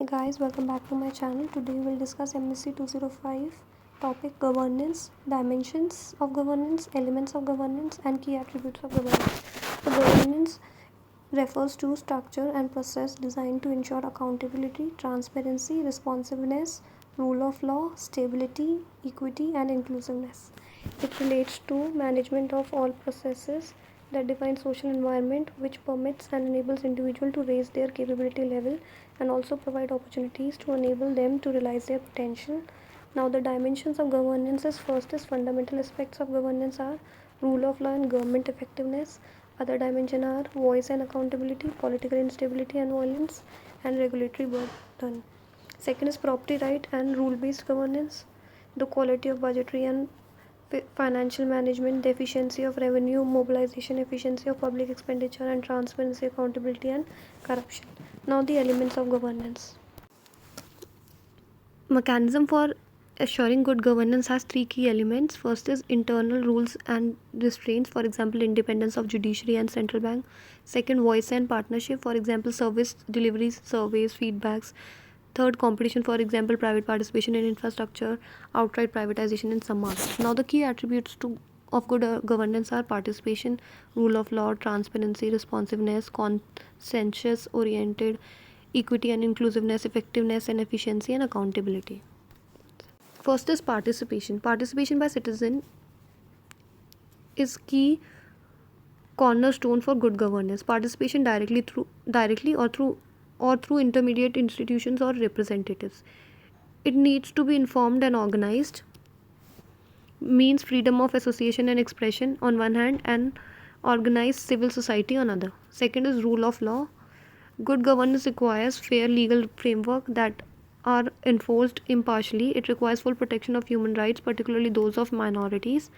Hey guys, welcome back to my channel. Today we'll discuss MSc 205 topic governance, dimensions of governance, elements of governance and key attributes of governance. So governance refers to structure and process designed to ensure accountability, transparency, responsiveness, rule of law, stability, equity and inclusiveness. It relates to management of all processes that define social environment which permits and enables individual to raise their capability level and also provide opportunities to enable them to realize their potential. Now the dimensions of governance is first is fundamental aspects of governance are rule of law and government effectiveness. Other dimensions are voice and accountability, political instability and violence, and regulatory burden. Second is property right and rule based governance, the quality of budgetary and financial management, the efficiency of revenue mobilization, efficiency of public expenditure, and transparency, accountability, and corruption. Now, the elements of governance. Mechanism for assuring good governance has three key elements. First is internal rules and restraints, for example, independence of judiciary and central bank. Second, voice and partnership, for example, service deliveries, surveys, feedbacks. Third, competition, for example, private participation in infrastructure, outright privatization in some markets. Now, the key attributes of good governance are participation, rule of law, transparency, responsiveness, consensus oriented, equity and inclusiveness, effectiveness and efficiency, and accountability. First is participation. Participation by citizen is key cornerstone for good governance. Participation directly or through intermediate institutions or representatives. It needs to be informed and organized, means freedom of association and expression on one hand and organized civil society on other. Second is rule of law. Good governance requires fair legal framework that are enforced impartially. It requires full protection of human rights, particularly those of minorities.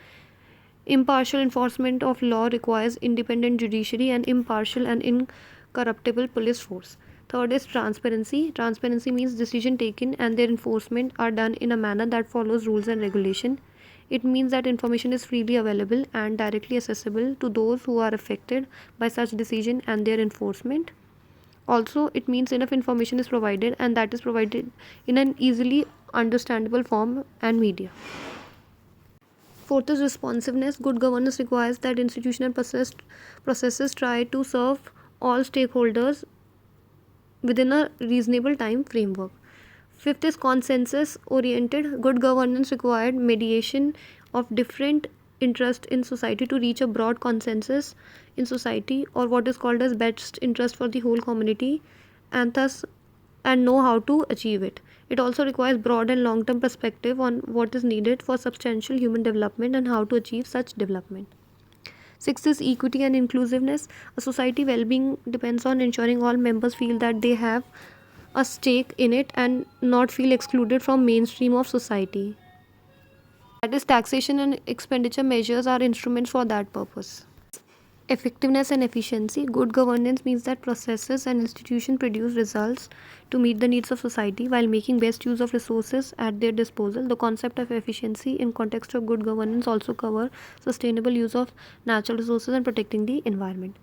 Impartial enforcement of law requires independent judiciary and impartial and incorruptible police force. Third is transparency. Transparency means decision taken and their enforcement are done in a manner that follows rules and regulation. It means that information is freely available and directly accessible to those who are affected by such decision and their enforcement. Also, it means enough information is provided and that is provided in an easily understandable form and media. Fourth is responsiveness. Good governance requires that institutional processes try to serve all stakeholders within a reasonable time framework. Fifth is consensus oriented. Good governance required mediation of different interests in society to reach a broad consensus in society, or what is called as best interest for the whole community, and know how to achieve it. It also requires broad and long term perspective on what is needed for substantial human development and how to achieve such development. Sixth is equity and inclusiveness. A society well-being depends on ensuring all members feel that they have a stake in it and not feel excluded from mainstream of society. That is, taxation and expenditure measures are instruments for that purpose. Effectiveness and efficiency. Good governance means that processes and institutions produce results to meet the needs of society while making best use of resources at their disposal. The concept of efficiency in context of good governance also cover sustainable use of natural resources and protecting the environment.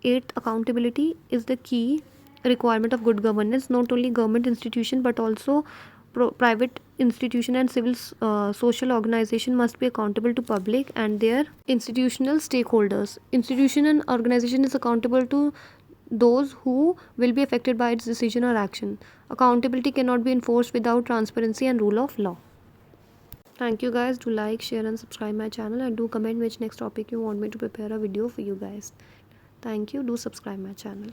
Eighth, accountability is the key requirement of good governance. Not only government institution but also private institution and civil social organization must be accountable to public and their institutional stakeholders. Institution and organization is accountable to those who will be affected by its decision or action. Accountability cannot be enforced without transparency and rule of law. Thank you guys. Do like, share and subscribe my channel, and do comment which next topic you want me to prepare a video for you guys. Thank you. Do subscribe my channel.